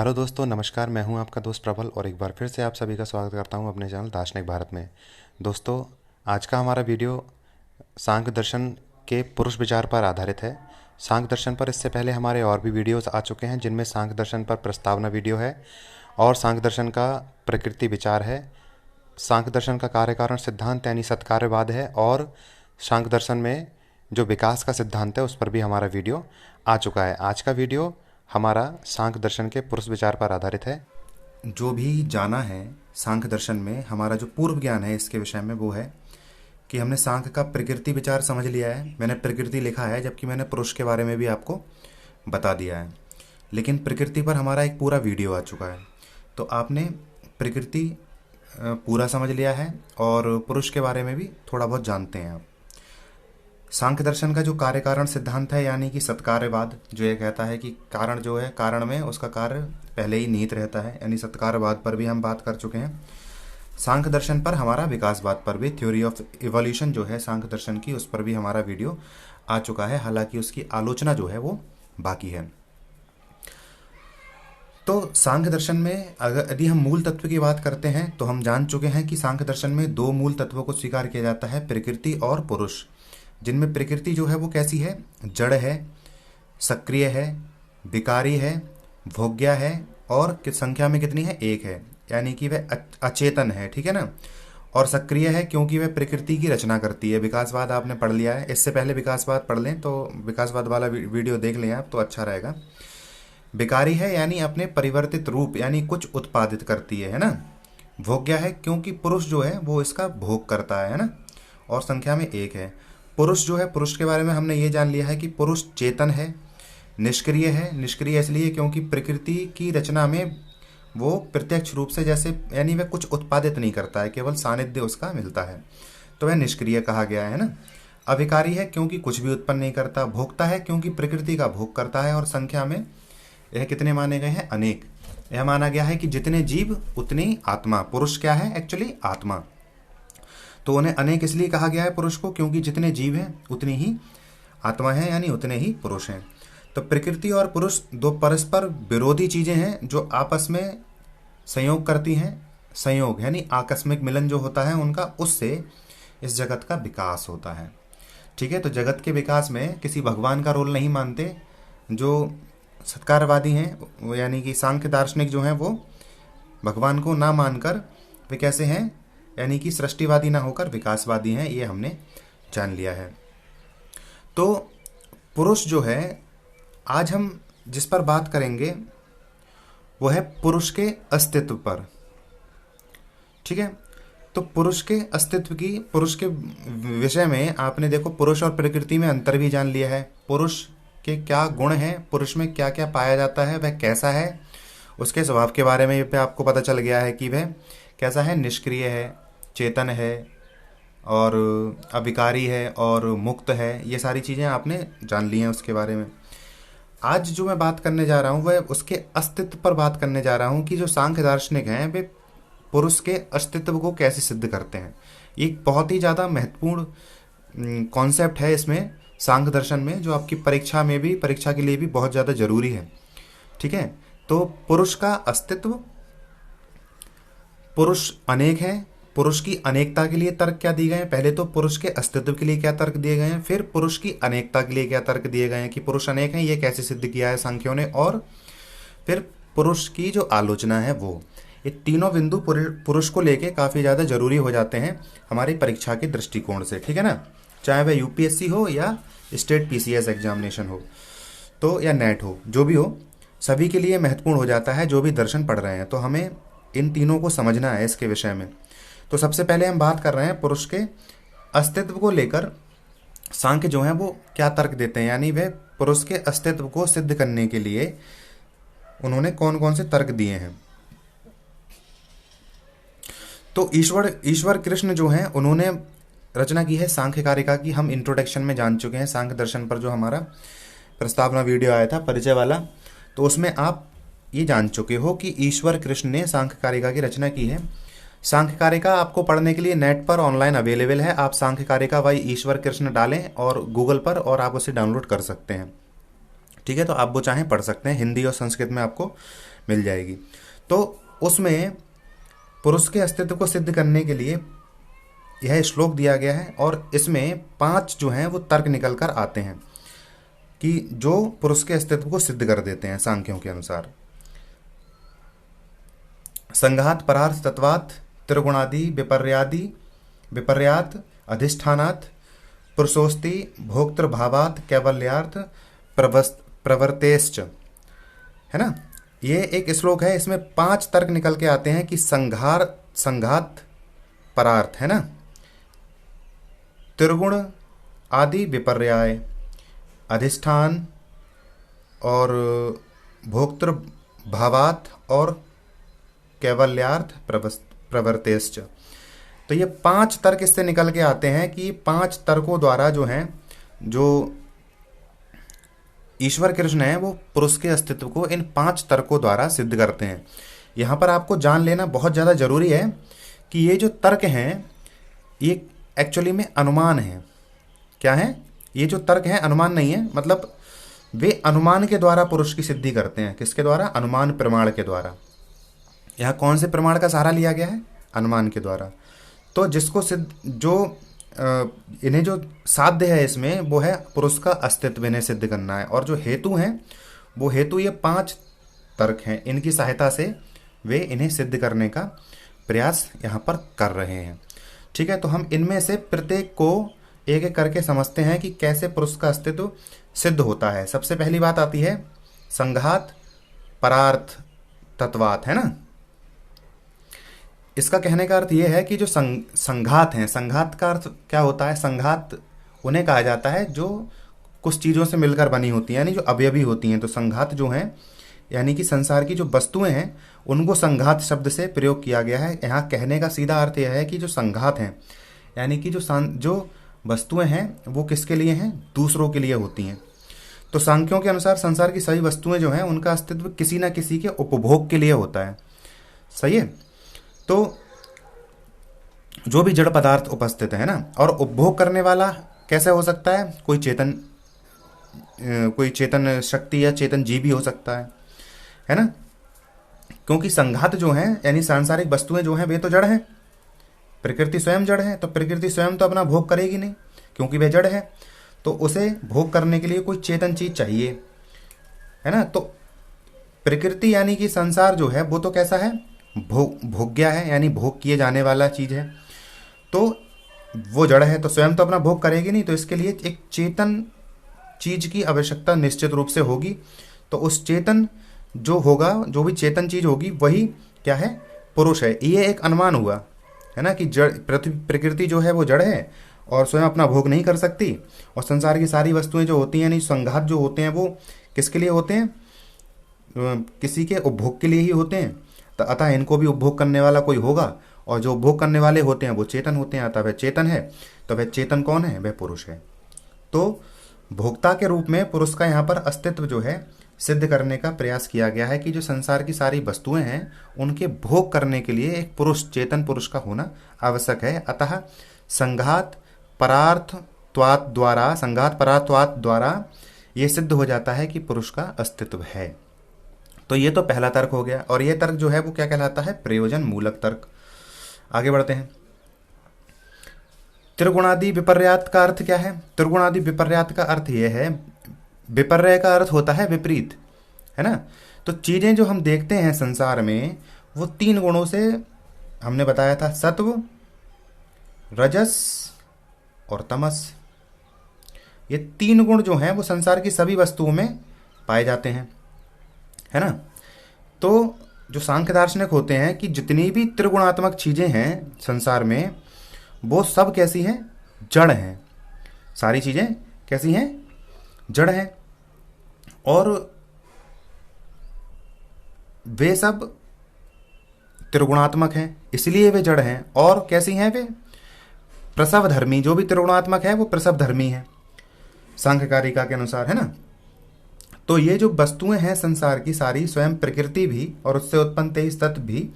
Hello दोस्तों, नमस्कार। मैं हूं आपका दोस्त प्रबल और एक बार फिर से आप सभी का स्वागत करता हूं अपने चैनल दार्शनिक भारत में। दोस्तों, आज का हमारा वीडियो सांख्य दर्शन के पुरुष विचार पर आधारित है। सांख्य दर्शन पर इससे पहले हमारे और भी वीडियोस आ चुके हैं, जिनमें सांख्य दर्शन पर प्रस्तावना वीडियो है और सांख्य दर्शन का प्रकृति विचार है, सांख्य दर्शन का कार्यकारण सिद्धांत यानी सत्कार्यवाद है, और सांख्य दर्शन में जो विकास का सिद्धांत है उस पर भी हमारा वीडियो आ चुका है। आज का वीडियो हमारा सांख्य दर्शन के पुरुष विचार पर आधारित है। जो भी जाना है सांख्य दर्शन में, हमारा जो पूर्व ज्ञान है इसके विषय में वो है कि हमने सांख्य का प्रकृति विचार समझ लिया है। मैंने प्रकृति लिखा है, जबकि मैंने पुरुष के बारे में भी आपको बता दिया है, लेकिन प्रकृति पर हमारा एक पूरा वीडियो आ चुका है। तो आपने प्रकृति पूरा समझ लिया है और पुरुष के बारे में भी थोड़ा बहुत जानते हैं आप। सांख्य दर्शन का जो कार्य कारण सिद्धांत है, यानी कि सत्कार्यवाद, जो ये कहता है कि कारण जो है, कारण में उसका कार्य पहले ही निहित रहता है, यानी सत्कार्यवाद पर भी हम बात कर चुके हैं। सांख्य दर्शन पर हमारा विकासवाद पर भी, थ्योरी ऑफ इवोल्यूशन जो है सांख्य दर्शन की, उस पर भी हमारा वीडियो आ चुका है। हालांकि उसकी आलोचना जो है वो बाकी है। तो सांख्य दर्शन में अगर यदि हम मूल तत्व की बात करते हैं तो हम जान चुके हैं कि सांख्य दर्शन में दो मूल तत्वों को स्वीकार किया जाता है, प्रकृति और पुरुष। जिनमें प्रकृति जो है वो कैसी है? जड़ है, सक्रिय है, विकारी है, भोग्य है, और संख्या में कितनी है? एक है, यानी कि वह अचेतन है। ठीक है ना। और सक्रिय है क्योंकि वह प्रकृति की रचना करती है। विकासवाद आपने पढ़ लिया है, इससे पहले विकासवाद पढ़ लें, तो विकासवाद वाला वीडियो देख लें आप, तो अच्छा रहेगा। विकारी है यानी अपने परिवर्तित रूप, यानी कुछ उत्पादित करती है ना। भोग्य है क्योंकि पुरुष जो है वो इसका भोग करता है ना। और संख्या में एक है। पुरुष जो है, पुरुष के बारे में हमने ये जान लिया है कि पुरुष चेतन है, निष्क्रिय है। निष्क्रिय इसलिए क्योंकि प्रकृति की रचना में वो प्रत्यक्ष रूप से, जैसे यानी वह कुछ उत्पादित नहीं करता है, केवल सानिध्य उसका मिलता है, तो वह निष्क्रिय कहा गया है ना। अविकारी है क्योंकि कुछ भी उत्पन्न नहीं करता। भोक्ता है क्योंकि प्रकृति का भोग करता है। और संख्या में यह कितने माने गए हैं? अनेक। यह माना गया है कि जितने जीव उतनी आत्मा। पुरुष क्या है? एक्चुअली आत्मा। तो उन्हें अनेक इसलिए कहा गया है पुरुष को, क्योंकि जितने जीव हैं उतनी ही आत्मा है, यानी उतने ही पुरुष हैं। तो प्रकृति और पुरुष दो परस्पर विरोधी चीजें हैं जो आपस में संयोग करती हैं। संयोग यानी आकस्मिक मिलन जो होता है उनका, उससे इस जगत का विकास होता है। ठीक है। तो जगत के विकास में किसी भगवान का रोल नहीं मानते। जो सत्कारवादी हैं, यानी कि सांख्य दार्शनिक जो हैं, वो भगवान को ना मानकर वे कैसे हैं? यानी कि सृष्टिवादी ना होकर विकासवादी हैं। ये हमने जान लिया है। तो पुरुष जो है, आज हम जिस पर बात करेंगे वो है पुरुष के अस्तित्व पर। ठीक है। तो पुरुष के अस्तित्व की, पुरुष के विषय में आपने देखो, पुरुष और प्रकृति में अंतर भी जान लिया है। पुरुष के क्या गुण हैं, पुरुष में क्या क्या पाया जाता है, वह कैसा है, उसके स्वभाव के बारे में पे आपको पता चल गया है कि वह कैसा है? निष्क्रिय है, चेतन है, और अविकारी है, और मुक्त है। ये सारी चीज़ें आपने जान ली हैं उसके बारे में। आज जो मैं बात करने जा रहा हूँ वह उसके अस्तित्व पर बात करने जा रहा हूँ कि जो सांख्य दार्शनिक हैं वे पुरुष के अस्तित्व को कैसे सिद्ध करते हैं। एक बहुत ही ज़्यादा महत्वपूर्ण कॉन्सेप्ट है इसमें, सांख्य दर्शन में, जो आपकी परीक्षा में भी, परीक्षा के लिए भी बहुत ज़्यादा जरूरी है। ठीक है। तो पुरुष का अस्तित्व, पुरुष अनेक है, पुरुष की अनेकता के लिए तर्क क्या दिए गए हैं? पहले तो पुरुष के अस्तित्व के लिए क्या तर्क दिए गए हैं, फिर पुरुष की अनेकता के लिए क्या तर्क दिए गए हैं कि पुरुष अनेक हैं, ये कैसे सिद्ध किया है सांख्यों ने, और फिर पुरुष की जो आलोचना है वो। ये तीनों बिंदु पुरुष को लेके काफ़ी ज़्यादा जरूरी हो जाते हैं हमारी परीक्षा के दृष्टिकोण से। ठीक है ना। चाहे वह यूपीएससी हो या स्टेट पीसीएस एग्जामिनेशन हो, तो या नेट हो, जो भी हो, सभी के लिए महत्वपूर्ण हो जाता है जो भी दर्शन पढ़ रहे हैं। तो हमें इन तीनों को समझना है इसके विषय में। तो सबसे पहले हम बात कर रहे हैं पुरुष के अस्तित्व को लेकर सांख्य जो है वो क्या तर्क देते हैं, यानी वह पुरुष के अस्तित्व को सिद्ध करने के लिए उन्होंने कौन कौन से तर्क दिए हैं। तो ईश्वर कृष्ण जो हैं, उन्होंने रचना की है सांख्य कारिका की। हम इंट्रोडक्शन में जान चुके हैं सांख्य दर्शन पर, जो हमारा प्रस्तावना वीडियो आया था परिचय वाला, तो उसमें आप ये जान चुके हो कि ईश्वर कृष्ण ने सांख्य कारिका की रचना की है। सांख्य कारिका आपको पढ़ने के लिए नेट पर ऑनलाइन अवेलेबल है। आप सांख्य कारिका बाई ईश्वर कृष्ण डालें और गूगल पर, और आप उसे डाउनलोड कर सकते हैं। ठीक है। तो आप वो चाहें पढ़ सकते हैं, हिंदी और संस्कृत में आपको मिल जाएगी। तो उसमें पुरुष के अस्तित्व को सिद्ध करने के लिए यह श्लोक दिया गया है और इसमें 5 जो हैं वो तर्क निकल कर आते हैं कि जो पुरुष के अस्तित्व को सिद्ध कर देते हैं सांख्यों के अनुसार। संघात परार्थ तत्वात् त्रिगुणादि विपर्यात अधिष्ठानात् पुरुषोस्ति भोक्तृभावात् कैवल्यार्थ प्रवर्तेश्च, है ना। ये एक श्लोक है, इसमें 5 तर्क निकल के आते हैं कि संघात परार्थ, है ना, त्रिगुण आदि विपर्याय, अधिष्ठान और भोक्तृ भावात और कैवल्यार्थ प्रवर्तेश्च। तो ये 5 तर्क इससे निकल के आते हैं कि 5 तर्कों द्वारा जो हैं, जो ईश्वर कृष्ण है वो पुरुष के अस्तित्व को इन 5 तर्कों द्वारा सिद्ध करते हैं। यहाँ पर आपको जान लेना बहुत ज़्यादा जरूरी है कि ये जो तर्क हैं ये एक्चुअली में अनुमान है। क्या है? ये जो तर्क हैं अनुमान नहीं है, मतलब वे अनुमान के द्वारा पुरुष की सिद्धि करते हैं। किसके द्वारा? अनुमान प्रमाण के द्वारा। यहाँ कौन से प्रमाण का सहारा लिया गया है? अनुमान के द्वारा। तो जिसको सिद्ध, जो इन्हें जो साध्य है इसमें वो है पुरुष का अस्तित्व, इन्हें सिद्ध करना है। और जो हेतु हैं वो हेतु ये 5 तर्क हैं, इनकी सहायता से वे इन्हें सिद्ध करने का प्रयास यहाँ पर कर रहे हैं। ठीक है, तो हम इनमें से प्रत्येक को एक एक करके समझते हैं कि कैसे पुरुष का अस्तित्व सिद्ध होता है। सबसे पहली बात आती है संघात परार्थ तत्वात्, है ना। इसका कहने का अर्थ यह है कि जो संघात हैं, संघात का अर्थ क्या होता है? संघात उन्हें कहा जाता है जो कुछ चीज़ों से मिलकर बनी होती हैं, यानी जो अवयवी होती हैं। तो संघात जो हैं यानी कि संसार की जो वस्तुएं हैं उनको संघात शब्द से प्रयोग किया गया है। यहाँ कहने का सीधा अर्थ यह है कि जो संघात हैं यानी कि जो वस्तुएं हैं वो किसके लिए हैं? दूसरों के लिए होती हैं। तो सांख्यों के अनुसार संसार की सभी वस्तुएं जो हैं उनका अस्तित्व किसी न किसी के उपभोग के लिए होता है। सही है। तो जो भी जड़ पदार्थ उपस्थित है ना, और उपभोग करने वाला कैसे हो सकता है? कोई चेतन शक्ति या चेतन जीव भी हो सकता है ना। क्योंकि संघात जो है यानी सांसारिक वस्तुएं जो हैं वे तो जड़ हैं, प्रकृति स्वयं जड़ है। तो प्रकृति स्वयं तो अपना भोग करेगी नहीं क्योंकि वह जड़ है, तो उसे भोग करने के लिए कोई चेतन चीज चाहिए, है ना। तो प्रकृति यानी कि संसार जो है वो तो कैसा है? भोग्या है, यानी भोग किए जाने वाला चीज है। तो वो जड़ है तो स्वयं तो अपना भोग करेगी नहीं, तो इसके लिए एक चेतन चीज की आवश्यकता निश्चित रूप से होगी। तो उस चेतन जो होगा, जो भी चेतन चीज होगी वही क्या है? पुरुष है। ये एक अनुमान हुआ, है ना, कि जड़ प्रकृति जो है वो जड़ है और स्वयं अपना भोग नहीं कर सकती, और संसार की सारी वस्तुएं जो होती हैं यानी संघात जो होते हैं वो किसके लिए होते हैं? किसी के उपभोग के लिए ही होते हैं। तो अतः इनको भी उपभोग करने वाला कोई होगा, और जो उपभोग करने वाले होते हैं वो चेतन होते हैं। अतः वह चेतन है, तो वह चेतन कौन है? वह पुरुष है। तो भोक्ता के रूप में पुरुष का यहाँ पर अस्तित्व जो है सिद्ध करने का प्रयास किया गया है कि जो संसार की सारी वस्तुएं हैं उनके भोग करने के लिए एक पुरुष, चेतन पुरुष का होना आवश्यक है। अतः संघात परार्थत्वात् द्वारा ये सिद्ध हो जाता है कि पुरुष का अस्तित्व है। तो ये तो पहला तर्क हो गया, और ये तर्क जो है वो क्या कहलाता है? प्रयोजन मूलक तर्क। आगे बढ़ते हैं। त्रिगुणादि विपर्यात का अर्थ क्या है? त्रिगुणादि विपर्यात का अर्थ यह है, विपर्य का अर्थ होता है विपरीत, है ना। तो चीजें जो हम देखते हैं संसार में वो 3 गुणों से हमने बताया था, सत्व, रजस और तमस। ये 3 गुण जो हैं वो संसार की सभी वस्तुओं में पाए जाते हैं, है ना। तो जो सांख्य दार्शनिक होते हैं कि जितनी भी त्रिगुणात्मक चीजें हैं संसार में वो सब कैसी हैं? जड़ हैं। सारी चीजें कैसी हैं? जड़ हैं। और वे सब त्रिगुणात्मक हैं, इसलिए वे जड़ हैं। और कैसी हैं वे? प्रसव धर्मी। जो भी त्रिगुणात्मक है वो प्रसव धर्मी है सांख्यकारिका के अनुसार, है ना। तो ये जो वस्तुएं हैं संसार की सारी, स्वयं प्रकृति भी और उससे उत्पन्न 23 तत्व भी,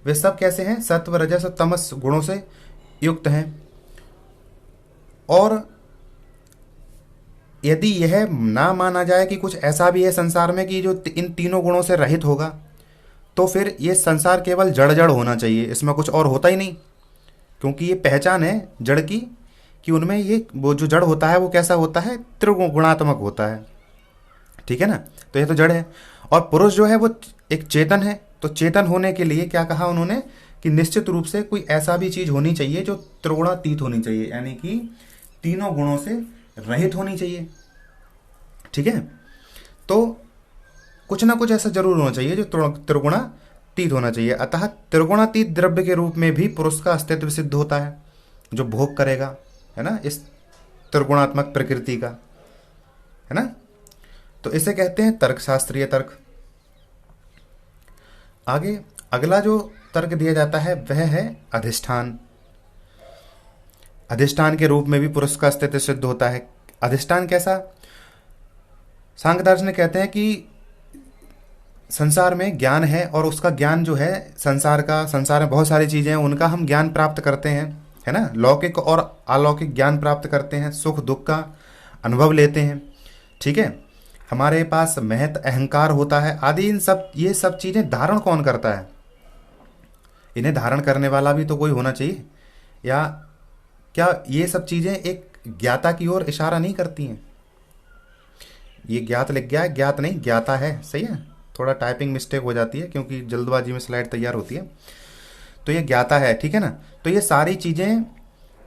वे सब कैसे हैं? सत्व, रजस और तमस गुणों से युक्त हैं। और यदि यह ना माना जाए कि कुछ ऐसा भी है संसार में कि जो इन तीनों गुणों से रहित होगा, तो फिर ये संसार केवल जड़ जड़ होना चाहिए, इसमें कुछ और होता ही नहीं। क्योंकि ये पहचान है जड़ की कि उनमें ये वो जो जड़ होता है वो कैसा होता है, त्रिगुणात्मक होता है। ठीक है ना, तो ये तो जड़ है। और पुरुष जो है वो एक चेतन है। तो चेतन होने के लिए क्या कहा उन्होंने कि निश्चित रूप से कोई ऐसा भी चीज होनी चाहिए जो त्रिगुणातीत होनी चाहिए, यानी कि तीनों गुणों से रहित होनी चाहिए। ठीक है, तो कुछ ना कुछ ऐसा जरूर होना चाहिए जो त्रिगुणातीत होना चाहिए। अतः त्रिगुणातीत द्रव्य के रूप में भी पुरुष का अस्तित्व सिद्ध होता है, जो भोग करेगा, है ना, इस त्रिगुणात्मक प्रकृति का, है ना। तो इसे कहते हैं तर्कशास्त्रीय तर्क। आगे अगला जो तर्क दिया जाता है वह है अधिष्ठान। अधिष्ठान के रूप में भी पुरुष का अस्तित्व सिद्ध होता है। अधिष्ठान कैसा? सांख्य दार्शनिक कहते हैं कि संसार में ज्ञान है और उसका ज्ञान जो है संसार में बहुत सारी चीजें हैं, उनका हम ज्ञान प्राप्त करते हैं, है ना। लौकिक और अलौकिक ज्ञान प्राप्त करते हैं, सुख दुख का अनुभव लेते हैं। ठीक है, हमारे पास महत अहंकार होता है आदि। ये सब चीजें धारण कौन करता है? इन्हें धारण करने वाला भी तो कोई होना चाहिए। या क्या ये सब चीजें एक ज्ञाता की ओर इशारा नहीं करती हैं? ये ज्ञात लिख गया है, ज्ञात नहीं ज्ञाता है, सही है। थोड़ा टाइपिंग मिस्टेक हो जाती है क्योंकि जल्दबाजी में स्लाइड तैयार होती है। तो ये ज्ञाता है, ठीक है ना। तो ये सारी चीजें,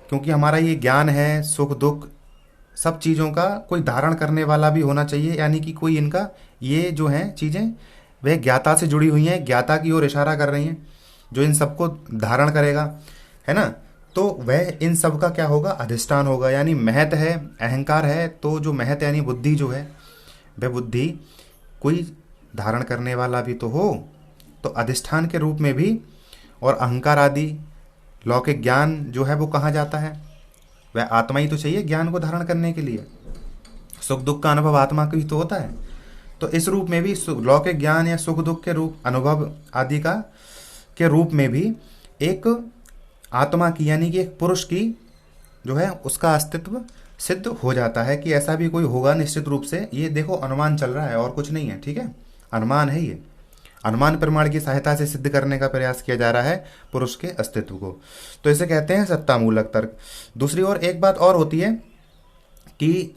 क्योंकि हमारा ये ज्ञान है, सुख दुख सब चीजों का कोई धारण करने वाला भी होना चाहिए, यानी कि कोई इनका ये जो है चीजें वह ज्ञाता से जुड़ी हुई हैं, ज्ञाता की ओर इशारा कर रही हैं, जो इन सबको धारण करेगा, है ना। तो वह इन सब का क्या होगा? अधिष्ठान होगा। यानी महत है, अहंकार है, तो जो महत यानी बुद्धि जो है, वह बुद्धि कोई धारण करने वाला भी तो हो। तो अधिष्ठान के रूप में भी, और अहंकार आदि लौकिक ज्ञान जो है वो कहाँ जाता है? वह आत्मा ही तो चाहिए ज्ञान को धारण करने के लिए। सुख दुख का अनुभव आत्मा का ही तो होता है। तो इस रूप में भी लौकिक ज्ञान या सुख दुख के रूप अनुभव आदि का के रूप में भी एक आत्मा की, यानी कि एक पुरुष की जो है उसका अस्तित्व सिद्ध हो जाता है कि ऐसा भी कोई होगा निश्चित रूप से। ये देखो अनुमान चल रहा है और कुछ नहीं है, ठीक है, अनुमान है। ये अनुमान प्रमाण की सहायता से सिद्ध करने का प्रयास किया जा रहा है पुरुष के अस्तित्व को। तो इसे कहते हैं सत्तामूलक तर्क। दूसरी ओर एक बात और होती है कि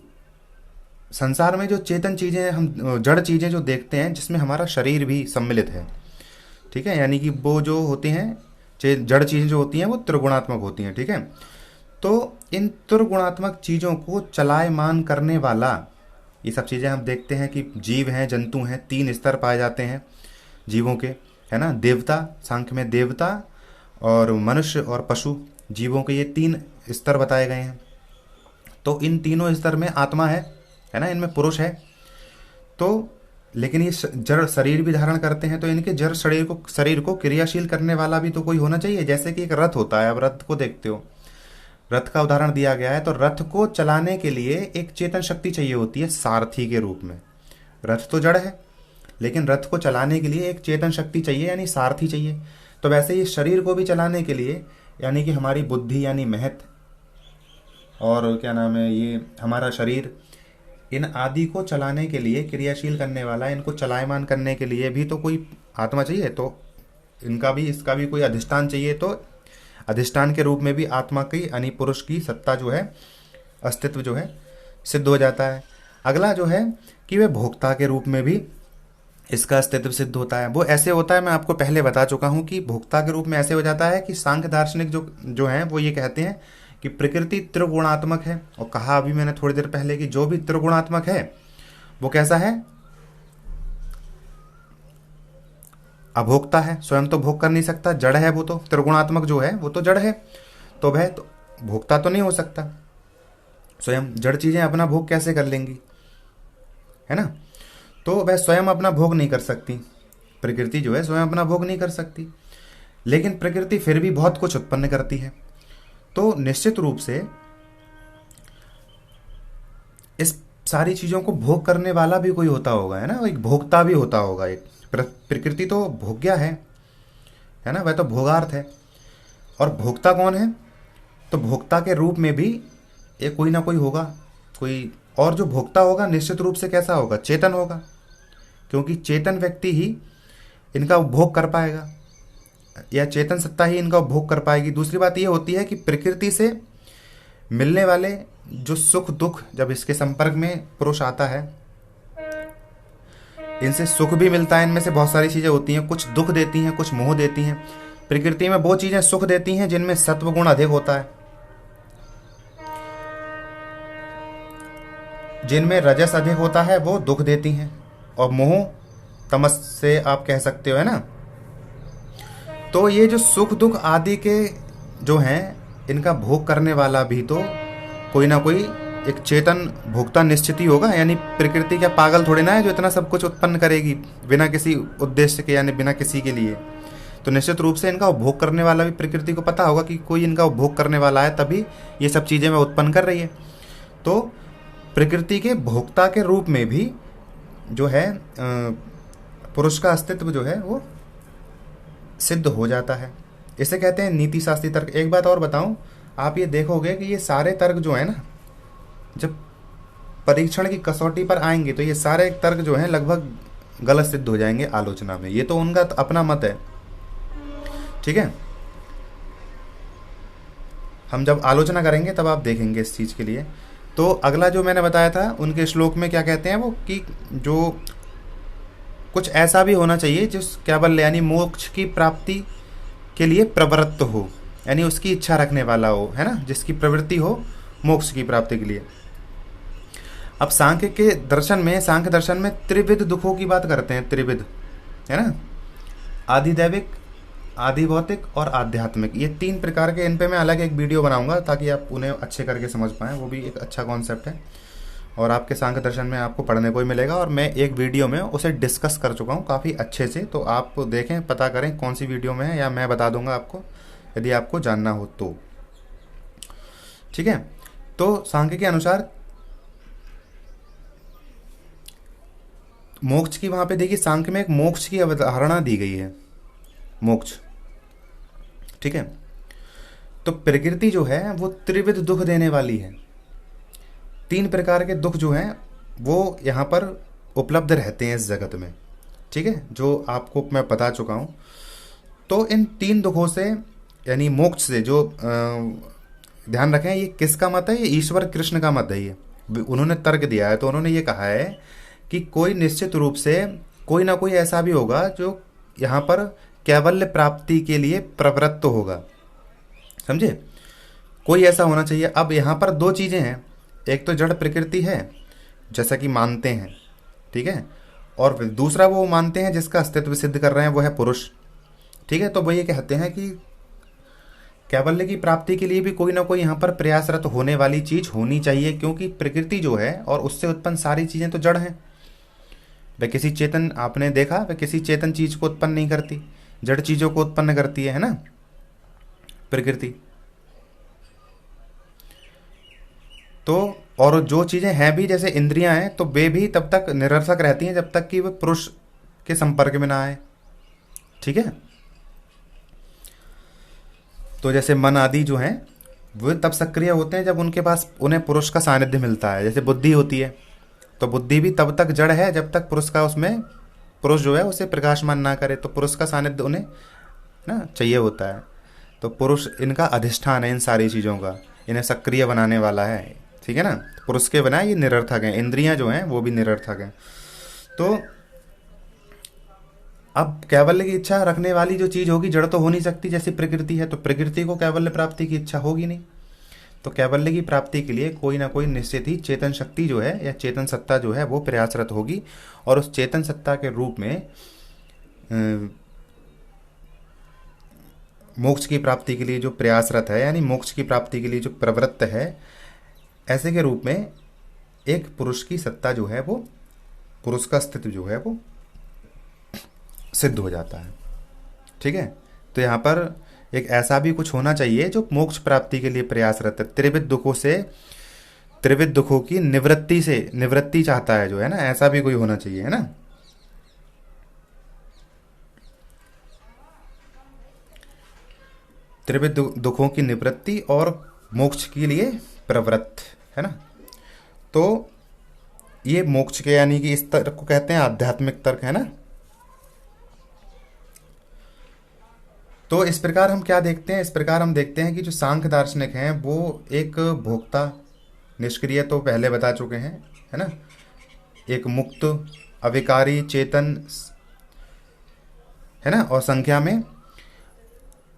संसार में जो चेतन चीजें, हम जड़ चीजें जो देखते हैं, जिसमें हमारा शरीर भी सम्मिलित है, ठीक है, यानी कि वो जो होती हैं जड़ चीजें जो होती हैं वो त्रिगुणात्मक होती हैं, ठीक है। तो इन त्रिगुणात्मक चीजों को चलायमान करने वाला, ये सब चीजें हम देखते हैं कि जीव हैं, जंतु हैं, 3 स्तर पाए जाते हैं जीवों के, है ना। देवता, सांख्य में देवता और मनुष्य और पशु, जीवों के ये 3 स्तर बताए गए हैं। तो इन तीनों स्तर में आत्मा है ना, इनमें पुरुष है। तो लेकिन ये जड़ शरीर भी धारण करते हैं, तो इनके जड़ शरीर को क्रियाशील करने वाला भी तो कोई होना चाहिए। जैसे कि एक रथ होता है, अब रथ को देखते हो, रथ का उदाहरण दिया गया है। तो रथ को चलाने के लिए एक चेतन शक्ति चाहिए होती है सारथी के रूप में। रथ तो जड़ है, लेकिन रथ को चलाने के लिए एक चेतन शक्ति चाहिए, यानी सारथी चाहिए। तो वैसे ही शरीर को भी चलाने के लिए, यानी कि हमारी बुद्धि यानी महत, और क्या नाम है ये हमारा शरीर, इन आदि को चलाने के लिए, क्रियाशील करने वाला, इनको चलायमान करने के लिए भी तो कोई आत्मा चाहिए। तो इसका भी कोई अधिष्ठान चाहिए। तो अधिष्ठान के रूप में भी आत्मा की यानी पुरुष की सत्ता जो है, अस्तित्व जो है सिद्ध हो जाता है। अगला जो है कि वह भोक्ता के रूप में भी इसका अस्तित्व सिद्ध होता है। वो ऐसे होता है, मैं आपको पहले बता चुका हूं कि भोक्ता के रूप में ऐसे हो जाता है कि सांख्य दार्शनिक जो हैं वो ये कहते हैं कि प्रकृति त्रिगुणात्मक है। और कहा अभी मैंने थोड़ी देर पहले कि जो भी त्रिगुणात्मक है वो कैसा है? अभोक्ता है, स्वयं तो भोग कर नहीं सकता, जड़ है वो। तो त्रिगुणात्मक जो है वो तो जड़ है, तो वह तो भोक्ता तो नहीं हो सकता। स्वयं जड़ चीजें अपना भोग कैसे कर लेंगी, है ना। तो वह स्वयं अपना भोग नहीं कर सकती, प्रकृति जो है स्वयं अपना भोग नहीं कर सकती। लेकिन प्रकृति फिर भी बहुत कुछ उत्पन्न करती है। तो निश्चित रूप से इस सारी चीजों को भोग करने वाला भी कोई होता होगा, है ना, एक भोक्ता भी होता होगा। एक प्रकृति तो भोग्या है ना, वह तो भोगार्थ है। और भोक्ता कौन है? तो भोक्ता के रूप में भी एक कोई ना कोई होगा, कोई। और जो भोक्ता होगा निश्चित रूप से कैसा होगा? चेतन होगा, क्योंकि चेतन व्यक्ति ही इनका उपभोग कर पाएगा, या चेतन सत्ता ही इनका उपभोग कर पाएगी। दूसरी बात ये होती है कि प्रकृति से मिलने वाले जो सुख दुख, जब इसके संपर्क में पुरुष आता है, इनसे सुख भी मिलता है, इनमें से बहुत सारी चीजें होती हैं, कुछ दुख देती हैं, कुछ मोह देती हैं। प्रकृति में वो चीजें सुख देती हैं जिनमें सत्व गुण अधिक होता है, जिनमें रजस अधिक होता है वो दुख देती हैं, और मोह तमस से आप कह सकते हो, है ना। तो ये जो सुख दुख आदि के जो हैं, इनका भोग करने वाला भी तो कोई ना कोई एक चेतन भोक्ता निश्चित ही होगा। यानी प्रकृति क्या पागल थोड़े ना है जो इतना सब कुछ उत्पन्न करेगी बिना किसी उद्देश्य के, यानी बिना किसी के लिए। तो निश्चित रूप से इनका उपभोग करने वाला भी प्रकृति को पता होगा कि कोई इनका उपभोग करने वाला है, तभी ये सब चीज़ें मैं उत्पन्न कर रही है। तो प्रकृति के भोक्ता के रूप में भी जो है पुरुष का अस्तित्व जो है वो सिद्ध हो जाता है। इसे कहते हैं नीति शास्त्री तर्क। एक बात और बताऊं, आप ये देखोगे कि ये सारे तर्क जो है ना, जब परीक्षण की कसौटी पर आएंगे तो ये सारे तर्क जो हैं लगभग गलत सिद्ध हो जाएंगे आलोचना में। ये तो उनका अपना मत है, ठीक है। हम जब आलोचना करेंगे तब आप देखेंगे इस चीज के लिए। तो अगला जो मैंने बताया था उनके श्लोक में क्या कहते हैं वो, कि जो कुछ ऐसा भी होना चाहिए जिस कैवल्य यानी मोक्ष की प्राप्ति के लिए प्रवृत्त हो, यानी उसकी इच्छा रखने वाला हो, है ना, जिसकी प्रवृत्ति हो मोक्ष की प्राप्ति के लिए। अब सांख्य के दर्शन में, सांख्य दर्शन में त्रिविध दुखों की बात करते हैं, त्रिविध, है ना, आदिदैविक, आदि भौतिक और आध्यात्मिक। ये 3 प्रकार के, इन पे मैं अलग एक वीडियो बनाऊंगा ताकि आप उन्हें अच्छे करके समझ पाएँ। वो भी एक अच्छा कॉन्सेप्ट है और आपके सांख्य दर्शन में आपको पढ़ने को ही मिलेगा, और मैं एक वीडियो में उसे डिस्कस कर चुका हूँ काफ़ी अच्छे से। तो आप देखें, पता करें कौन सी वीडियो में है, या मैं बता दूंगा आपको यदि आपको जानना हो तो, ठीक है। तो सांख्य के अनुसार मोक्ष की, वहां पे देखिए सांख्य में एक मोक्ष की अवधारणा दी गई है, मोक्ष, ठीक है। तो प्रकृति जो है वो त्रिविध दुख देने वाली है। 3 प्रकार के दुख जो हैं वो यहाँ पर उपलब्ध रहते हैं इस जगत में, ठीक है, जो आपको मैं बता चुका हूँ। तो इन 3 दुखों से, यानी मोक्ष से, जो ध्यान रखें ये किसका मत है, ये ईश्वर कृष्ण का मत है। ये उन्होंने तर्क दिया है, तो उन्होंने ये कहा है कि कोई निश्चित रूप से कोई ना कोई ऐसा भी होगा जो यहाँ पर कैवल्य प्राप्ति के लिए प्रवृत्त होगा, समझे, कोई ऐसा होना चाहिए। अब यहाँ पर 2 चीजें हैं, एक तो जड़ प्रकृति है जैसा कि मानते हैं, ठीक है, और दूसरा वो मानते हैं जिसका अस्तित्व सिद्ध कर रहे हैं, वो है पुरुष, ठीक है। तो वो ये कहते हैं कि कैवल्य की प्राप्ति के लिए भी कोई ना कोई यहाँ पर प्रयासरत होने वाली चीज होनी चाहिए, क्योंकि प्रकृति जो है और उससे उत्पन्न सारी चीजें तो जड़ हैं। वह किसी चेतन, आपने देखा, वह किसी चेतन चीज को उत्पन्न नहीं करती, जड़ चीजों को उत्पन्न करती है ना प्रकृति। तो और जो चीजें हैं भी, जैसे इंद्रियां हैं, तो वे भी तब तक निरर्थक रहती हैं जब तक कि वे पुरुष के संपर्क में ना आए, ठीक है। तो जैसे मन आदि जो हैं वो तब सक्रिय होते हैं जब उनके पास, उन्हें पुरुष का सानिध्य मिलता है। जैसे बुद्धि होती है, तो बुद्धि भी तब तक जड़ है जब तक पुरुष का, उसमें पुरुष जो है उसे प्रकाशमान ना करे, तो पुरुष का सानिध्य उन्हें ना चाहिए होता है। तो पुरुष इनका अधिष्ठान है इन सारी चीज़ों का, इन्हें सक्रिय बनाने वाला है, ठीक है ना। पुरुष के बिना ये निरर्थक हैं, इंद्रियां जो हैं वो भी निरर्थक हैं। तो अब कैवल्य की इच्छा रखने वाली जो चीज होगी, जड़ तो हो नहीं सकती जैसी प्रकृति है, तो प्रकृति को कैवल्य प्राप्ति की इच्छा होगी नहीं। तो कैवल्य की प्राप्ति के लिए कोई ना कोई निश्चित ही चेतन शक्ति जो है, या चेतन सत्ता जो है वो प्रयासरत होगी, और उस चेतन सत्ता के रूप में मोक्ष की प्राप्ति के लिए जो प्रयासरत है, यानी मोक्ष की प्राप्ति के लिए जो प्रवृत्त है, ऐसे के रूप में एक पुरुष की सत्ता जो है, वो पुरुष का अस्तित्व जो है वो सिद्ध हो जाता है, ठीक है। तो यहाँ पर एक ऐसा भी कुछ होना चाहिए जो मोक्ष प्राप्ति के लिए प्रयासरत है, त्रिविध दुखों से, त्रिविध दुखों की निवृत्ति से, निवृत्ति चाहता है जो है ना, ऐसा भी कोई होना चाहिए, है ना। त्रिविध दुखों की निवृत्ति और मोक्ष के लिए प्रवृत्त, है ना। तो ये मोक्ष के, यानी कि इस तर्क को कहते हैं आध्यात्मिक तर्क, है ना। तो इस प्रकार हम क्या देखते हैं, इस प्रकार हम देखते हैं कि जो सांख्य दार्शनिक हैं वो एक भोक्ता, निष्क्रिय तो पहले बता चुके हैं, है ना, एक मुक्त, अविकारी, चेतन, है ना, और संख्या में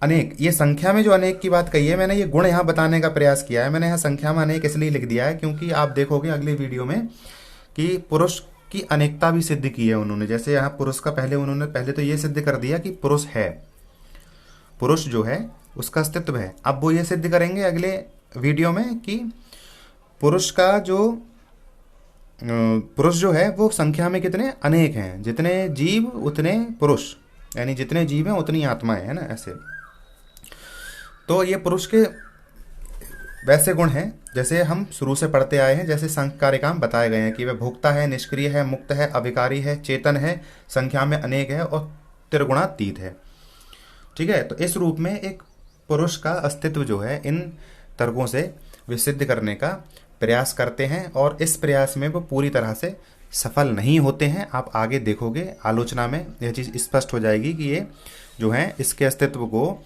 अनेक। ये संख्या में जो अनेक की बात कही है, मैंने ये गुण यहाँ बताने का प्रयास किया है। मैंने यहाँ संख्या में अनेक इसलिए लिख दिया है क्योंकि आप देखोगे अगले वीडियो में कि पुरुष की अनेकता भी सिद्ध की है उन्होंने। जैसे यहाँ पुरुष का उन्होंने पहले तो ये सिद्ध कर दिया कि पुरुष है, पुरुष जो है उसका अस्तित्व है। अब वो ये सिद्ध करेंगे अगले वीडियो में कि पुरुष का जो पुरुष जो है वो संख्या में कितने अनेक हैं, जितने जीव उतने पुरुष, यानी जितने जीव हैं उतनी आत्माएं, है ना, ऐसे। तो ये पुरुष के वैसे गुण हैं जैसे हम शुरू से पढ़ते आए हैं, जैसे संख्य कार्यकाम बताए गए हैं कि वह भोक्ता है, निष्क्रिय है, मुक्त है, अविकारी है, चेतन है, संख्या में अनेक है और त्रिगुणातीत है। ठीक है, तो इस रूप में एक पुरुष का अस्तित्व जो है इन तर्कों से वे सिद्ध करने का प्रयास करते हैं और इस प्रयास में वो पूरी तरह से सफल नहीं होते हैं। आप आगे देखोगे आलोचना में यह चीज़ स्पष्ट हो जाएगी कि ये जो है इसके अस्तित्व को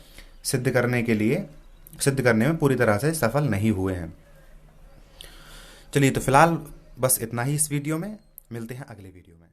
सिद्ध करने में पूरी तरह से सफल नहीं हुए हैं। चलिए, तो फिलहाल बस इतना ही इस वीडियो में, मिलते हैं अगले वीडियो में।